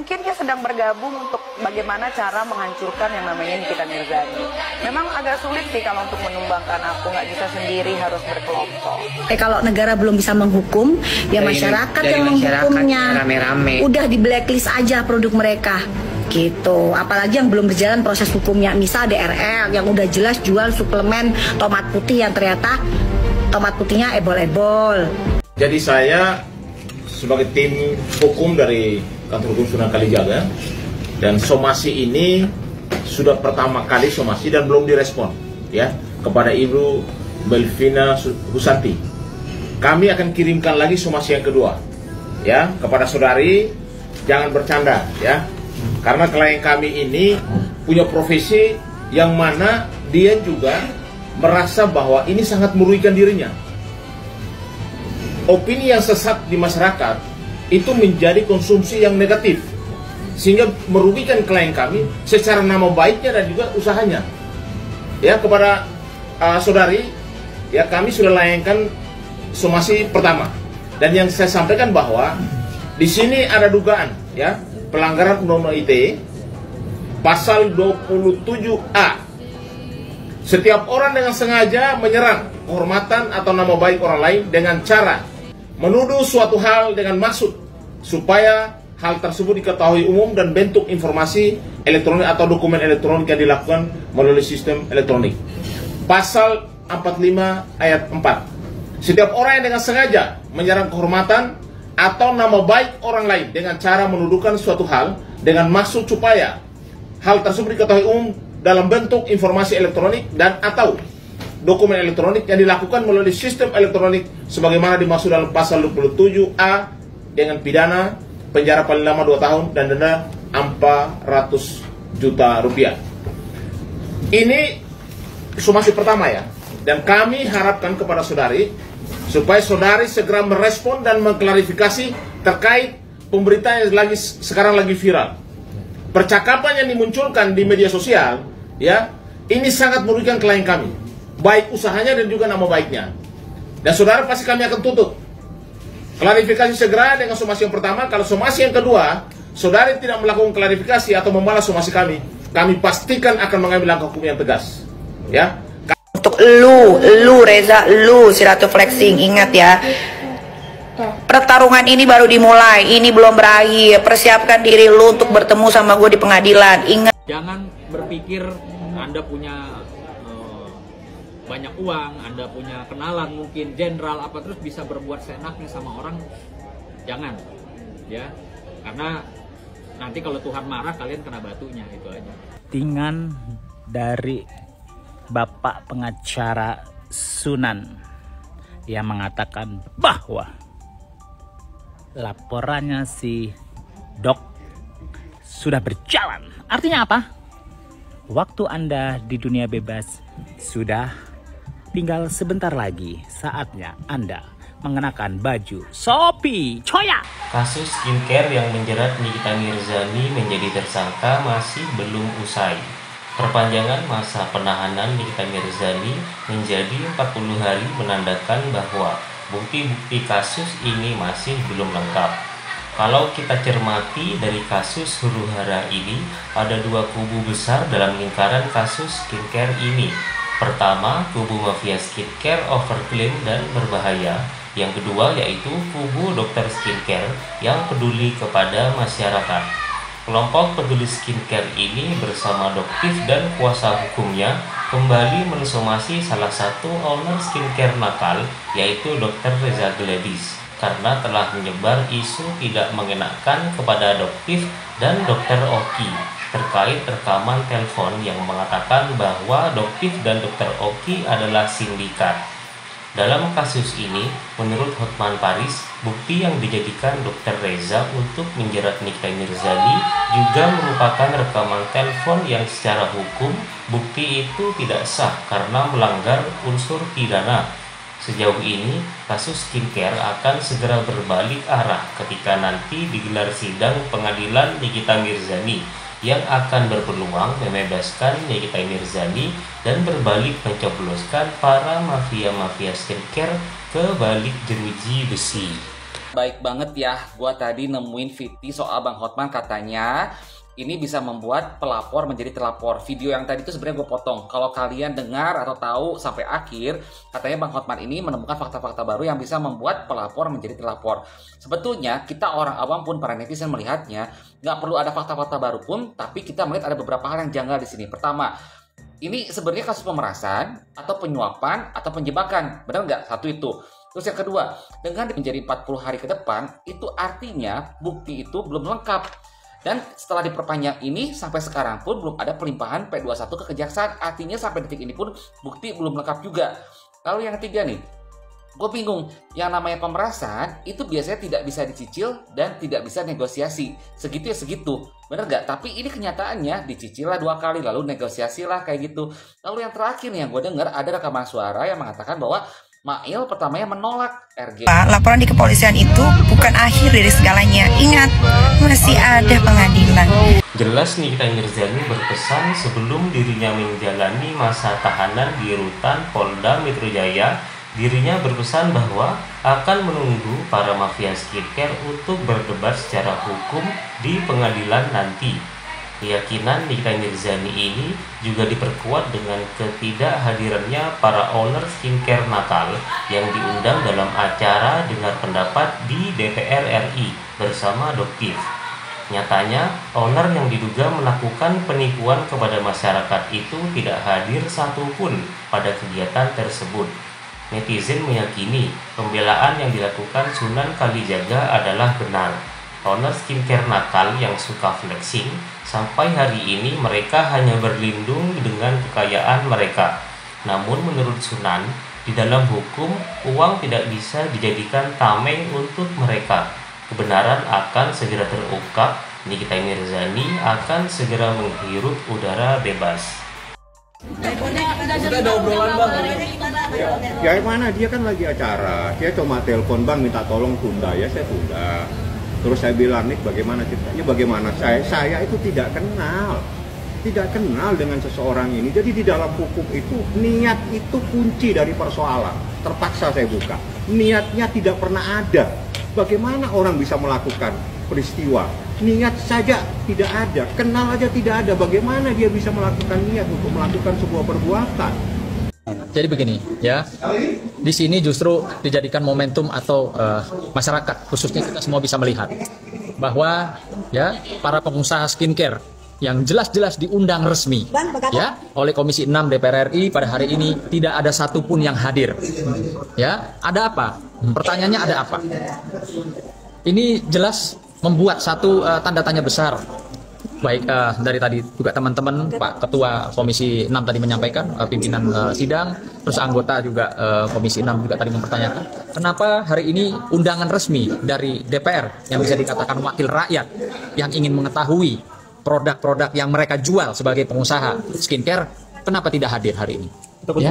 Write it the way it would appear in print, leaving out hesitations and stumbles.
Mungkin dia sedang bergabung untuk bagaimana cara menghancurkan yang namanya Nikita Mirzani. Memang agak sulit sih kalau untuk menumbangkan aku, nggak bisa sendiri, harus berkelompok. Kalau negara belum bisa menghukum, ya masyarakat yang menghukumnya. Rame-rame. Udah di blacklist aja produk mereka. Gitu. Apalagi yang belum berjalan proses hukumnya. Misal DRL yang udah jelas jual suplemen tomat putih yang ternyata tomat putihnya ebol-ebol. Jadi saya sebagai tim hukum dari Kantor Hukum Sunan Kalijaga, dan somasi ini sudah pertama kali somasi dan belum direspon ya kepada Ibu Belvina Husanti. Kami akan kirimkan lagi somasi yang kedua ya kepada saudari. Jangan bercanda ya, karena klien kami ini punya profesi yang mana dia juga merasa bahwa ini sangat merugikan dirinya. Opini yang sesat di masyarakat itu menjadi konsumsi yang negatif, sehingga merugikan klien kami secara nama baiknya dan juga usahanya. Ya, kepada saudari, ya kami sudah layangkan somasi pertama, dan yang saya sampaikan bahwa di sini ada dugaan ya pelanggaran Undang-Undang ITE pasal 27A. Setiap orang dengan sengaja menyerang kehormatan atau nama baik orang lain dengan cara menuduh suatu hal dengan maksud supaya hal tersebut diketahui umum dan bentuk informasi elektronik atau dokumen elektronik yang dilakukan melalui sistem elektronik. Pasal 45 ayat 4. Setiap orang yang dengan sengaja menyerang kehormatan atau nama baik orang lain dengan cara menuduhkan suatu hal dengan maksud supaya hal tersebut diketahui umum dalam bentuk informasi elektronik dan atau dokumen elektronik yang dilakukan melalui sistem elektronik sebagaimana dimaksud dalam pasal 27A dengan pidana penjara paling lama 2 tahun dan denda 400 juta rupiah. Ini somasi pertama ya, dan kami harapkan kepada saudari supaya saudari segera merespon dan mengklarifikasi terkait pemberitaan yang sekarang lagi viral. Percakapan yang dimunculkan di media sosial ya, ini sangat merugikan klien kami, baik usahanya dan juga nama baiknya. Dan saudara pasti kami akan tutup. Klarifikasi segera dengan somasi yang pertama. Kalau somasi yang kedua, saudari tidak melakukan klarifikasi atau membalas somasi kami pastikan akan mengambil langkah hukum yang tegas. Ya. Untuk lu Reza, lu si Ratu Flexing, ingat ya. Pertarungan ini baru dimulai, ini belum berakhir. Persiapkan diri lu untuk bertemu sama gue di pengadilan. Ingat. Jangan berpikir Anda punya banyak uang, Anda punya kenalan mungkin jenderal apa terus bisa berbuat seenaknya sama orang. Jangan ya, karena nanti kalau Tuhan marah kalian kena batunya, itu aja. Tingan dari Bapak pengacara Sunan yang mengatakan bahwa laporannya si Dok sudah berjalan. Artinya apa? Waktu Anda di dunia bebas sudah tinggal sebentar lagi, saatnya Anda mengenakan baju Shopee Choya. Kasus skincare yang menjerat Nikita Mirzani menjadi tersangka masih belum usai. Perpanjangan masa penahanan Nikita Mirzani menjadi 40 hari menandakan bahwa bukti-bukti kasus ini masih belum lengkap. Kalau kita cermati dari kasus huru-hara ini, ada dua kubu besar dalam lingkaran kasus skincare ini. Pertama, kubu mafia skincare overklaim dan berbahaya. Yang kedua yaitu kubu dokter skincare yang peduli kepada masyarakat. Kelompok peduli skincare ini bersama Doktif dan kuasa hukumnya kembali mensomasi salah satu owner skincare nakal, yaitu Dr. Reza Gladys, karena telah menyebar isu tidak mengenakan kepada Doktif dan Dr. Oki terkait rekaman telepon yang mengatakan bahwa Doktif dan Dr. Oki adalah sindikat. Dalam kasus ini, menurut Hotman Paris, bukti yang dijadikan Dr. Reza untuk menjerat Nikita Mirzani juga merupakan rekaman telepon yang secara hukum bukti itu tidak sah karena melanggar unsur pidana. Sejauh ini, kasus skincare akan segera berbalik arah ketika nanti digelar sidang pengadilan Nikita Mirzani yang akan berpeluang membebaskan Nikita Mirzani dan berbalik mencobloskan para mafia-mafia skincare ke balik jeruji besi. Baik banget ya, gua tadi nemuin VT soal Bang Hotman katanya ini bisa membuat pelapor menjadi terlapor. Video yang tadi itu sebenarnya gue potong. Kalau kalian dengar atau tahu sampai akhir, katanya Bang Hotman ini menemukan fakta-fakta baru yang bisa membuat pelapor menjadi terlapor. Sebetulnya kita orang awam pun para netizen melihatnya nggak perlu ada fakta-fakta baru pun, tapi kita melihat ada beberapa hal yang janggal di sini. Pertama, ini sebenarnya kasus pemerasan atau penyuapan atau penjebakan, benar nggak? Satu itu. Terus yang kedua, dengan menjadi 40 hari ke depan, itu artinya bukti itu belum lengkap. Dan setelah diperpanjang ini, sampai sekarang pun belum ada pelimpahan P21 ke kejaksaan. Artinya sampai detik ini pun bukti belum lengkap juga. Lalu yang ketiga nih, gue bingung. Yang namanya pemerasan, itu biasanya tidak bisa dicicil dan tidak bisa negosiasi. Segitu ya segitu. Bener nggak? Tapi ini kenyataannya dicicil lah 2 kali, lalu negosiasi lah kayak gitu. Lalu yang terakhir nih yang gue dengar, ada rekaman suara yang mengatakan bahwa Mail pertamanya menolak RG. Laporan di kepolisian itu bukan akhir dari segalanya. Ingat, masih ada pengadilan. Jelas Nikita Mirzani berpesan sebelum dirinya menjalani masa tahanan di rutan Polda Metro Jaya, dirinya berpesan bahwa akan menunggu para mafia skincare untuk berdebat secara hukum di pengadilan nanti. Keyakinan Nikita Mirzani ini juga diperkuat dengan ketidakhadirannya para owner skincare nakal yang diundang dalam acara dengar pendapat di DPR RI bersama Doktif. Nyatanya, owner yang diduga melakukan penipuan kepada masyarakat itu tidak hadir satupun pada kegiatan tersebut. Netizen meyakini pembelaan yang dilakukan Sunan Kalijaga adalah benar. Owner skincare nakal yang suka flexing, sampai hari ini mereka hanya berlindung dengan kekayaan mereka. Namun menurut Sunan, di dalam hukum, uang tidak bisa dijadikan tameng untuk mereka. Kebenaran akan segera terungkap, Nikita Mirzani akan segera menghirup udara bebas. Kita ada obrolan bang. Ya mana dia kan lagi acara, dia cuma telepon bang minta tolong tunda, ya saya tunda. Terus saya bilang, Nik bagaimana ceritanya, bagaimana saya itu tidak kenal dengan seseorang ini. Jadi di dalam hukum itu, niat itu kunci dari persoalan. Terpaksa saya buka, niatnya tidak pernah ada. Bagaimana orang bisa melakukan peristiwa? Niat saja tidak ada, kenal aja tidak ada. Bagaimana dia bisa melakukan niat untuk melakukan sebuah perbuatan? Jadi begini ya, di sini justru dijadikan momentum atau masyarakat khususnya kita semua bisa melihat bahwa ya para pengusaha skincare yang jelas-jelas diundang resmi ya oleh Komisi 6 DPR RI pada hari ini tidak ada satupun yang hadir. Ya, ada apa? Pertanyaannya ada apa? Ini jelas membuat satu tanda tanya besar. Baik dari tadi juga teman-teman Pak Ketua Komisi 6 tadi menyampaikan, pimpinan sidang, terus anggota juga Komisi 6 juga tadi mempertanyakan kenapa hari ini undangan resmi dari DPR yang bisa dikatakan wakil rakyat yang ingin mengetahui produk-produk yang mereka jual sebagai pengusaha skincare, kenapa tidak hadir hari ini? Ya.